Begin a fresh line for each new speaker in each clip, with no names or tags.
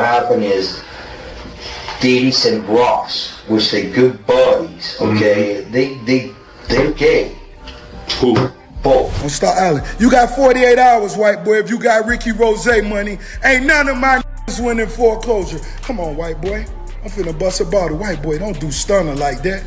happened is Diddy and Ross, which they good buddies, okay? They're gay.
Who?
Both.
On Star Island. You got 48 hours, white boy. If you got Ricky Rose money, ain't none of my winning foreclosure. Come on, white boy. I'm finna bust a bottle. White boy, don't do stunner like that.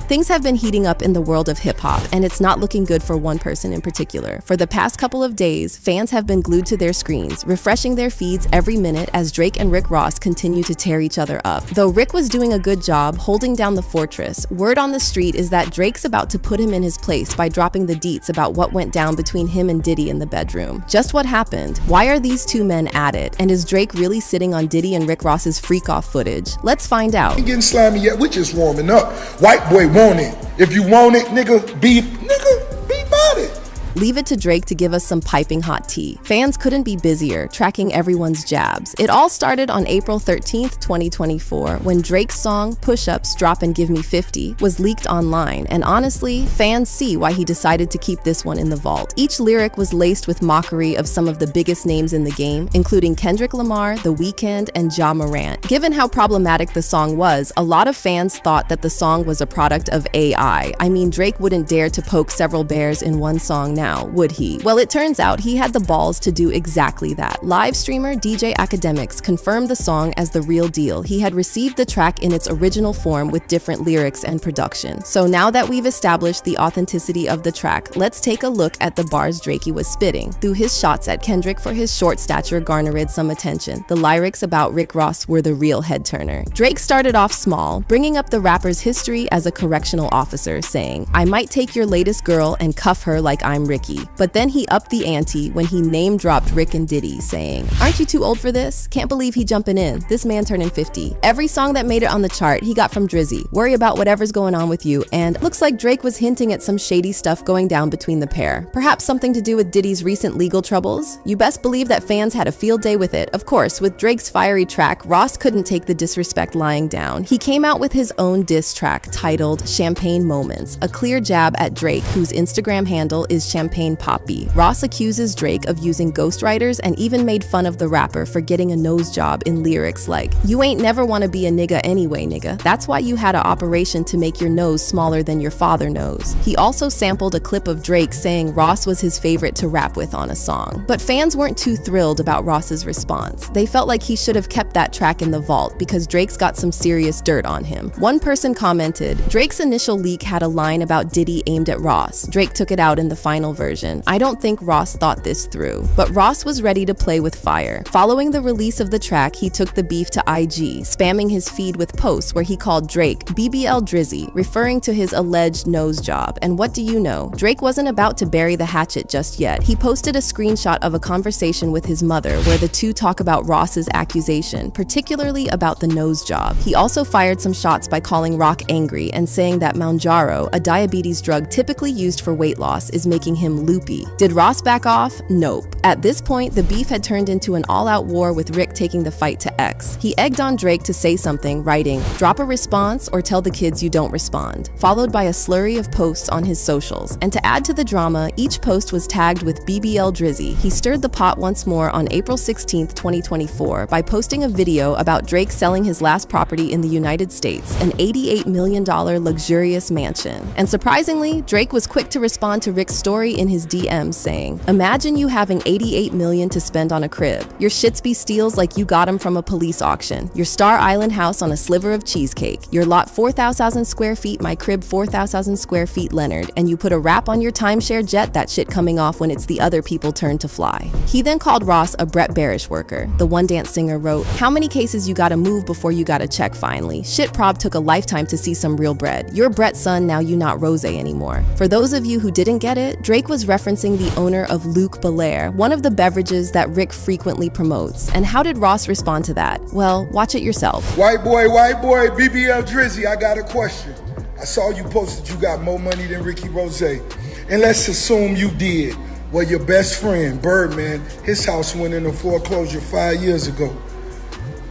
Things have been heating up in the world of hip-hop, and it's not looking good for one person in particular. For the past couple of days, fans have been glued to their screens, refreshing their feeds every minute as Drake and Rick Ross continue to tear each other up. Though Rick was doing a good job holding down the fortress, word on the street is that Drake's about to put him in his place by dropping the deets about what went down between him and Diddy in the bedroom. Just what happened? Why are these two men at it? And is Drake really sitting on Diddy and Rick Ross's freak-off footage? Let's find out.
Ain't getting slimy yet. We're just warming up. White boy want it. If you want it, nigga, be about it.
Leave it to Drake to give us some piping hot tea. Fans couldn't be busier, tracking everyone's jabs. It all started on April 13th, 2024, when Drake's song, Push Ups, Drop and Give Me 50, was leaked online, and honestly, fans see why he decided to keep this one in the vault. Each lyric was laced with mockery of some of the biggest names in the game, including Kendrick Lamar, The Weeknd, and Ja Morant. Given how problematic the song was, a lot of fans thought that the song was a product of AI. I mean, Drake wouldn't dare to poke several bears in one song now, would he? Well, it turns out he had the balls to do exactly that. Live streamer DJ Academics confirmed the song as the real deal. He had received the track in its original form with different lyrics and production. So now that we've established the authenticity of the track, let's take a look at the bars Drakey was spitting. Through his shots at Kendrick for his short stature garnered some attention. The lyrics about Rick Ross were the real head turner. Drake started off small, bringing up the rapper's history as a correctional officer, saying, "I might take your latest girl and cuff her like I'm Ricky." But then he upped the ante when he name-dropped Rick and Diddy, saying, "Aren't you too old for this? Can't believe he jumping in. This man turning 50. Every song that made it on the chart, he got from Drizzy. Worry about whatever's going on with you." And looks like Drake was hinting at some shady stuff going down between the pair. Perhaps something to do with Diddy's recent legal troubles? You best believe that fans had a field day with it. Of course, with Drake's fiery track, Ross couldn't take the disrespect lying down. He came out with his own diss track titled Champagne Moments, a clear jab at Drake, whose Instagram handle is Champagne Poppy. Ross accuses Drake of using ghostwriters and even made fun of the rapper for getting a nose job in lyrics like, "You ain't never wanna be a nigga anyway, nigga. That's why you had an operation to make your nose smaller than your father knows." He also sampled a clip of Drake saying Ross was his favorite to rap with on a song. But fans weren't too thrilled about Ross's response. They felt like he should have kept that track in the vault because Drake's got some serious dirt on him. One person commented, "Drake's initial leak had a line about Diddy aimed at Ross. Drake took it out in the final version. I don't think Ross thought this through." But Ross was ready to play with fire. Following the release of the track, he took the beef to IG, spamming his feed with posts where he called Drake BBL Drizzy, referring to his alleged nose job. And what do you know? Drake wasn't about to bury the hatchet just yet. He posted a screenshot of a conversation with his mother where the two talk about Ross's accusation, particularly about the nose job. He also fired some shots by calling Rock angry and saying that Mounjaro, a diabetes drug typically used for weight loss, is making him loopy. Did Ross back off? Nope. At this point, the beef had turned into an all-out war with Rick taking the fight to X. He egged on Drake to say something, writing, "Drop a response or tell the kids you don't respond," followed by a slurry of posts on his socials. And to add to the drama, each post was tagged with BBL Drizzy. He stirred the pot once more on April 16th, 2024 by posting a video about Drake selling his last property in the United States, an $88 million luxurious mansion. And surprisingly, Drake was quick to respond to Rick's story in his DMs saying, "Imagine you having $88 million to spend on a crib. Your shits be steals like you got them from a police auction. Your Star Island house on a sliver of cheesecake. Your lot 4,000 square feet, my crib 4,000 square feet Leonard, and you put a wrap on your timeshare jet, that shit coming off when it's the other people turn to fly." He then called Ross a Brett Barish worker. The One Dance singer wrote, "How many cases you gotta move before you gotta check finally? Shit prob took a lifetime to see some real bread. You're Brett's son, now you not Rose anymore." For those of you who didn't get it, Drake was referencing the owner of Luke Belaire, one of the beverages that Rick frequently promotes. And how did Ross respond to that? Well, watch it yourself.
White boy, BBL Drizzy, I got a question. I saw you posted you got more money than Ricky Rose. And let's assume you did. Well, your best friend, Birdman, his house went into foreclosure 5 years ago.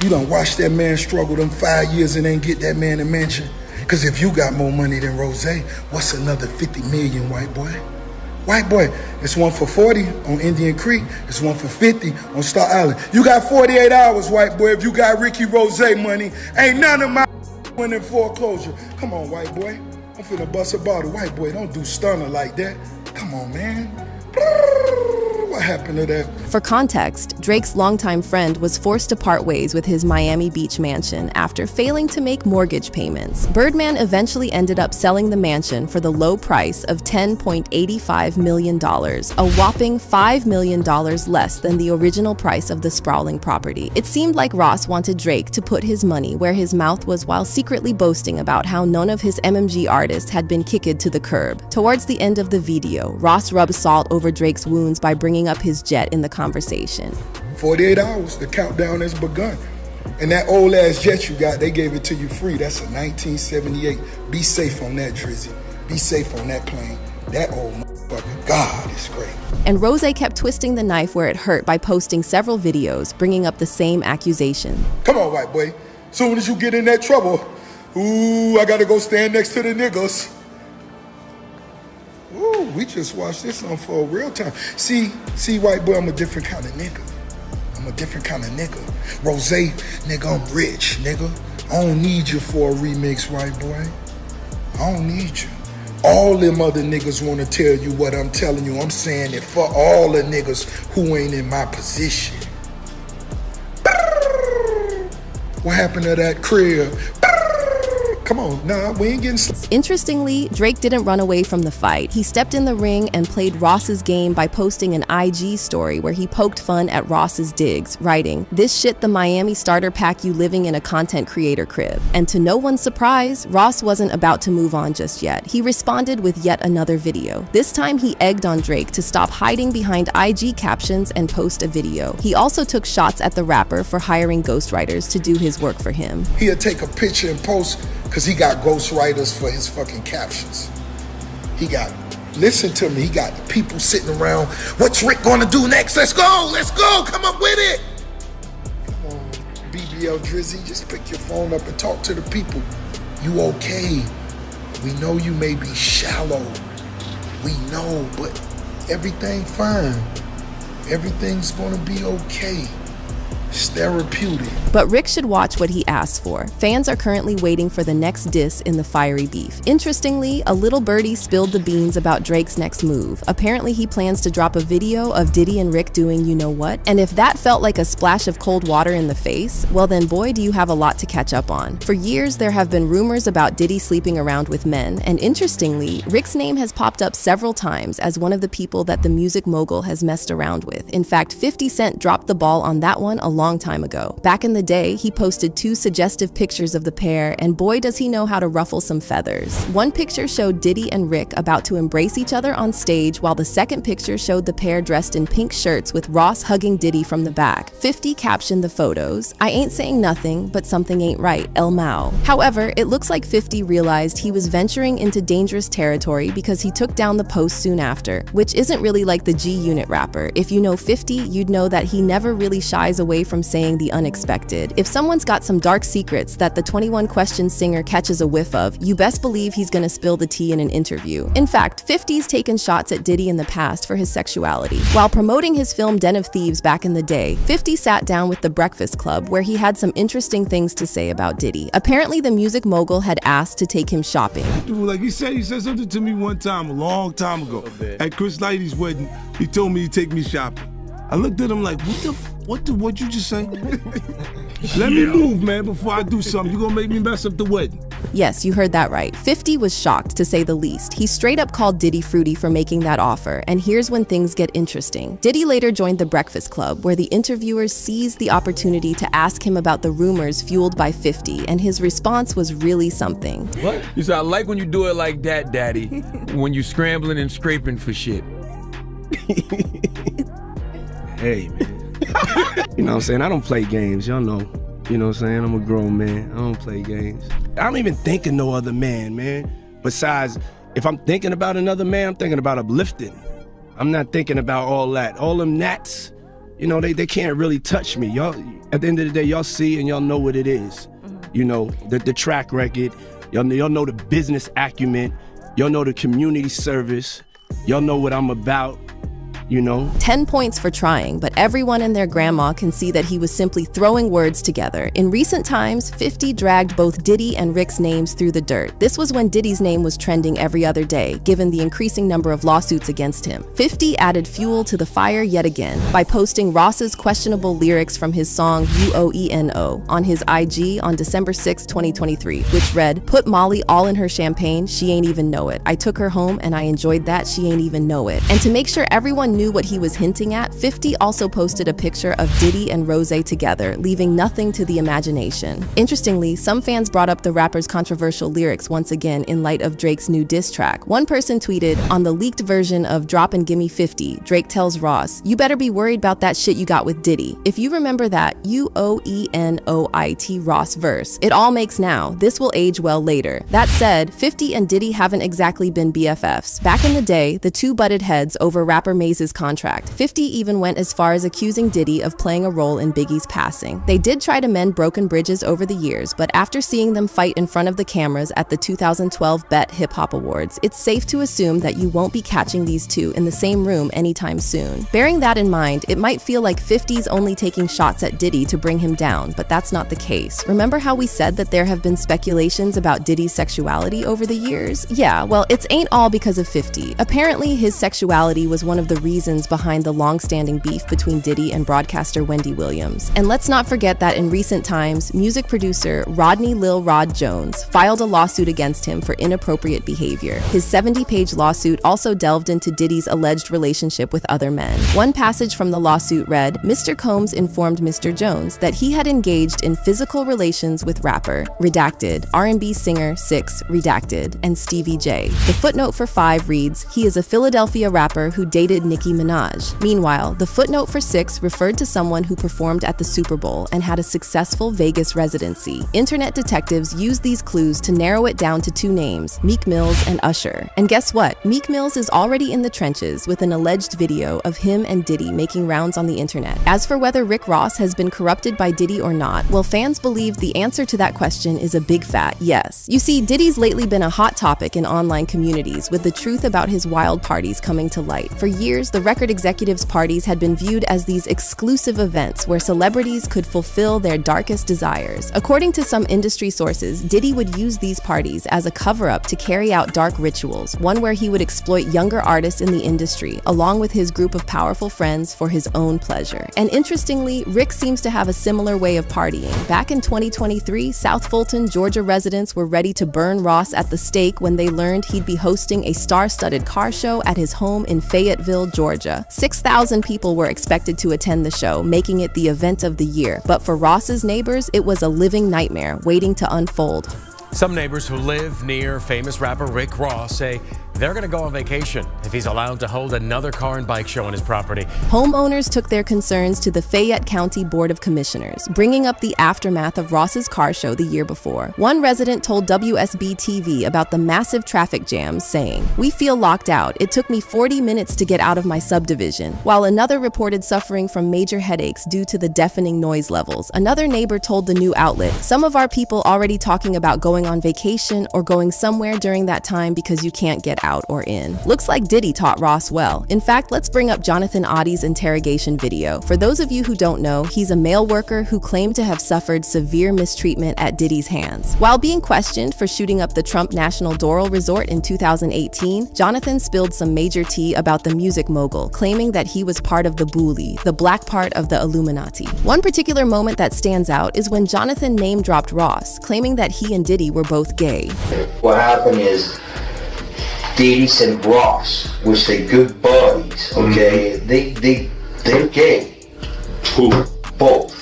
You done watch that man struggle them 5 years and ain't get that man a mansion? Because if you got more money than Rose, what's another 50 million, white boy? White boy, it's one for 40 on Indian Creek. It's one for 50 on Star Island. You got 48 hours, white boy. If you got Ricky Rose money, ain't none of my in foreclosure. Come on, white boy. I'm finna bust a bottle. White boy, don't do stunner like that. Come on, man. What happened to that?
For context, Drake's longtime friend was forced to part ways with his Miami Beach mansion after failing to make mortgage payments. Birdman eventually ended up selling the mansion for the low price of $10.85 million, a whopping $5 million less than the original price of the sprawling property. It seemed like Ross wanted Drake to put his money where his mouth was while secretly boasting about how none of his MMG artists had been kicked to the curb. Towards the end of the video, Ross rubbed salt over Drake's wounds by bringing up his jet in the conversation.
48 hours, the countdown has begun. And that old ass jet you got, they gave it to you free. That's a 1978. Be safe on that, Drizzy. Be safe on that plane. That old motherfucker, God, it's great.
And Rose kept twisting the knife where it hurt by posting several videos, bringing up the same accusation.
Come on, white boy. Soon as you get in that trouble, ooh, I gotta go stand next to the niggas. Ooh, we just watched this on for a real time. See, white boy, I'm a different kind of nigga. I'm a different kind of nigga. Rose, nigga, I'm rich, nigga. I don't need you for a remix, white boy. I don't need you. All them other niggas want to tell you what I'm telling you. I'm saying it for all the niggas who ain't in my position. What happened to that crib? Come on, nah, we ain't getting...
Interestingly, Drake didn't run away from the fight. He stepped in the ring and played Ross's game by posting an IG story where he poked fun at Ross's digs, writing, "This shit the Miami starter pack you living in a content creator crib." And to no one's surprise, Ross wasn't about to move on just yet. He responded with yet another video. This time he egged on Drake to stop hiding behind IG captions and post a video. He also took shots at the rapper for hiring ghostwriters to do his work for him.
He'll take a picture and post because he got ghostwriters for his fucking captions. He got, listen to me, he got people sitting around, what's Rick gonna do next? Let's go, come up with it. Come on, BBL Drizzy, just pick your phone up and talk to the people. You okay? We know you may be shallow. We know, but everything fine. Everything's gonna be okay. It's therapeutic.
But Rick should watch what he asked for. Fans are currently waiting for the next diss in the fiery beef. Interestingly, a little birdie spilled the beans about Drake's next move. Apparently he plans to drop a video of Diddy and Rick doing you know what, and if that felt like a splash of cold water in the face, well then boy do you have a lot to catch up on. For years there have been rumors about Diddy sleeping around with men, and interestingly, Rick's name has popped up several times as one of the people that the music mogul has messed around with. In fact, 50 Cent dropped the ball on that one a long time ago. Back in the day, he posted 2 suggestive pictures of the pair, and boy does he know how to ruffle some feathers. One picture showed Diddy and Rick about to embrace each other on stage, while the second picture showed the pair dressed in pink shirts with Ross hugging Diddy from the back. 50 captioned the photos, "I ain't saying nothing, but something ain't right, El Mao." However, it looks like 50 realized he was venturing into dangerous territory because he took down the post soon after, which isn't really like the G-Unit rapper. If you know 50, you'd know that he never really shies away from saying the unexpected. If someone's got some dark secrets that the 21 Questions singer catches a whiff of, you best believe he's gonna spill the tea in an interview. In fact, 50's taken shots at Diddy in the past for his sexuality. While promoting his film Den of Thieves back in the day, 50 sat down with the Breakfast Club where he had some interesting things to say about Diddy. Apparently the music mogul had asked to take him shopping.
Dude, like he said something to me one time, a long time ago. At Chris Lighty's wedding, he told me to take me shopping. I looked at him like, what'd you just say? Let me move, man, before I do something. You gonna make me mess up the wedding.
Yes, you heard that right. 50 was shocked, to say the least. He straight up called Diddy fruity for making that offer, and here's when things get interesting. Diddy later joined the Breakfast Club, where the interviewers seized the opportunity to ask him about the rumors fueled by 50, and his response was really something.
What? You said, I like when you do it like that, Daddy, when you scrambling and scraping for shit.
Hey, man. You know what I'm saying? I don't play games, y'all know. You know what I'm saying? I'm a grown man. I don't play games. I don't even think of no other man. Besides, if I'm thinking about another man, I'm thinking about uplifting. I'm not thinking about all that. All them gnats, you know, they can't really touch me. Y'all, at the end of the day, y'all see and y'all know what it is. You know, the track record, y'all know the business acumen, y'all know the community service. Y'all know what I'm about, you know?
10 points for trying, but everyone and their grandma can see that he was simply throwing words together. In recent times, 50 dragged both Diddy and Rick's names through the dirt. This was when Diddy's name was trending every other day, given the increasing number of lawsuits against him. 50 added fuel to the fire yet again by posting Ross's questionable lyrics from his song UOENO on his IG on December 6, 2023, which read, "Put Molly all in her champagne, she ain't even know it. I took her home and I enjoyed that, she ain't even know it." And to make sure everyone knew what he was hinting at, 50 also posted a picture of Diddy and Rose together, leaving nothing to the imagination. Interestingly, some fans brought up the rapper's controversial lyrics once again in light of Drake's new diss track. One person tweeted, "On the leaked version of Drop and Gimme 50, Drake tells Ross, 'You better be worried about that shit you got with Diddy.' If you remember that UOENOIT Ross verse, it all makes now. This will age well later." That said, 50 and Diddy haven't exactly been BFFs. Back in the day, the two butted heads over rapper Maze's contract. 50 even went as far as accusing Diddy of playing a role in Biggie's passing. They did try to mend broken bridges over the years, but after seeing them fight in front of the cameras at the 2012 BET Hip Hop Awards, it's safe to assume that you won't be catching these two in the same room anytime soon. Bearing that in mind, it might feel like 50's only taking shots at Diddy to bring him down, but that's not the case. Remember how we said that there have been speculations about Diddy's sexuality over the years? Yeah, well, it ain't all because of 50. Apparently, his sexuality was one of the reasons behind the long-standing beef between Diddy and broadcaster Wendy Williams. And let's not forget that in recent times, music producer Rodney Lil Rod Jones filed a lawsuit against him for inappropriate behavior. His 70-page lawsuit also delved into Diddy's alleged relationship with other men. One passage from the lawsuit read, "Mr. Combs informed Mr. Jones that he had engaged in physical relations with rapper, redacted, R&B singer 6, redacted, and Stevie J." The footnote for 5 reads, "He is a Philadelphia rapper who dated Nicki Minaj." Meanwhile, the footnote for 6 referred to someone who performed at the Super Bowl and had a successful Vegas residency. Internet detectives used these clues to narrow it down to 2 names, Meek Mills and Usher. And guess what? Meek Mills is already in the trenches with an alleged video of him and Diddy making rounds on the internet. As for whether Rick Ross has been corrupted by Diddy or not, well, fans believe the answer to that question is a big fat yes. You see, Diddy's lately been a hot topic in online communities, with the truth about his wild parties coming to light. For years, the record executives' parties had been viewed as these exclusive events where celebrities could fulfill their darkest desires. According to some industry sources, Diddy would use these parties as a cover-up to carry out dark rituals, one where he would exploit younger artists in the industry, along with his group of powerful friends for his own pleasure. And interestingly, Rick seems to have a similar way of partying. Back in 2023, South Fulton, Georgia residents were ready to burn Ross at the stake when they learned he'd be hosting a star-studded car show at his home in Fayetteville, Georgia. 6,000 people were expected to attend the show, making it the event of the year. But for Ross's neighbors, it was a living nightmare waiting to unfold.
Some neighbors who live near famous rapper Rick Ross say they're going to go on vacation if he's allowed to hold another car and bike show on his property.
Homeowners took their concerns to the Fayette County Board of Commissioners, bringing up the aftermath of Ross's car show the year before. One resident told WSB-TV about the massive traffic jams, saying, "We feel locked out. It took me 40 minutes to get out of my subdivision." While another reported suffering from major headaches due to the deafening noise levels, another neighbor told the new outlet, "Some of our people already talking about going on vacation or going somewhere during that time because you can't get out or in." Looks like Diddy taught Ross well. In fact, let's bring up Jonathan Audie's interrogation video. For those of you who don't know, he's a mail worker who claimed to have suffered severe mistreatment at Diddy's hands. While being questioned for shooting up the Trump National Doral Resort in 2018, Jonathan spilled some major tea about the music mogul, claiming that he was part of the Booley, the black part of the Illuminati. One particular moment that stands out is when Jonathan name-dropped Ross, claiming that he and Diddy were both gay.
What happened is Diddy and Ross, which they good buddies, okay? They're gay.
Who?
Both.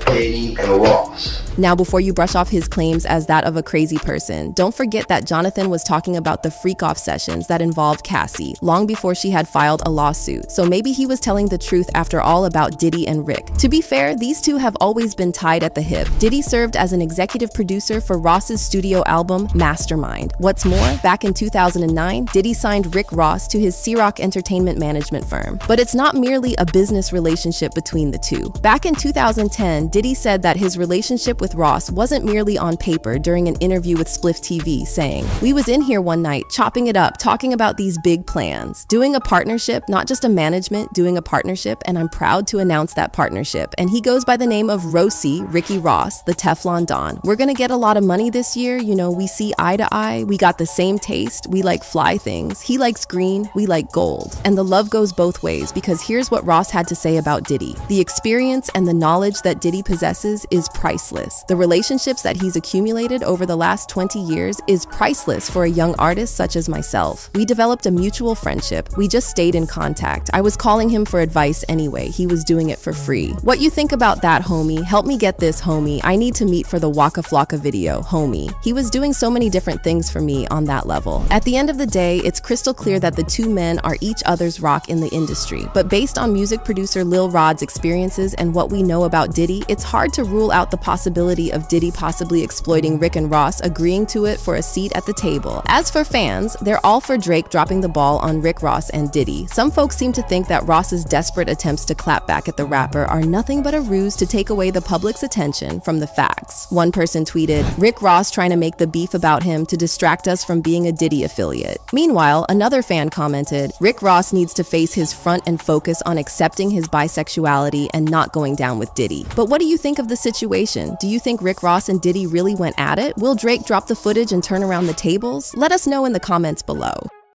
Diddy and Ross.
Now, before you brush off his claims as that of a crazy person, don't forget that Jonathan was talking about the freak-off sessions that involved Cassie long before she had filed a lawsuit. So maybe he was telling the truth after all about Diddy and Rick. To be fair, these two have always been tied at the hip. Diddy served as an executive producer for Ross's studio album, Mastermind. What's more, back in 2009, Diddy signed Rick Ross to his C-Rock entertainment management firm. But it's not merely a business relationship between the two. Back in 2010, Diddy said that his relationship with Ross wasn't merely on paper during an interview with Spliff TV, saying, "We was in here one night, chopping it up, talking about these big plans. Doing a partnership, not just a management, doing a partnership, and I'm proud to announce that partnership." And he goes by the name of Rossi, Ricky Ross, the Teflon Don. "We're gonna get a lot of money this year, you know, we see eye to eye, we got the same taste, we like fly things, he likes green, we like gold." And the love goes both ways, because here's what Ross had to say about Diddy. "The experience and the knowledge that Diddy possesses is priceless. The relationships that he's accumulated over the last 20 years is priceless for a young artist such as myself. We developed a mutual friendship. We just stayed in contact. I was calling him for advice anyway. He was doing it for free. What you think about that, homie? Help me get this, homie. I need to meet for the Waka Flocka video, homie." He was doing so many different things for me on that level. At the end of the day, it's crystal clear that the two men are each other's rock in the industry. But based on music producer Lil Rod's experiences and what we know about Diddy, it's hard to rule out the possibility of Diddy possibly exploiting Rick and Ross agreeing to it for a seat at the table. As for fans, they're all for Drake dropping the ball on Rick Ross and Diddy. Some folks seem to think that Ross's desperate attempts to clap back at the rapper are nothing but a ruse to take away the public's attention from the facts. One person tweeted, "Rick Ross trying to make the beef about him to distract us from being a Diddy affiliate." Meanwhile, another fan commented, "Rick Ross needs to face his front and focus on accepting his bisexuality and not going down with Diddy." But what do you think of the situation? Do you think Rick Ross and Diddy really went at it? Will Drake drop the footage and turn around the tables? Let us know in the comments below.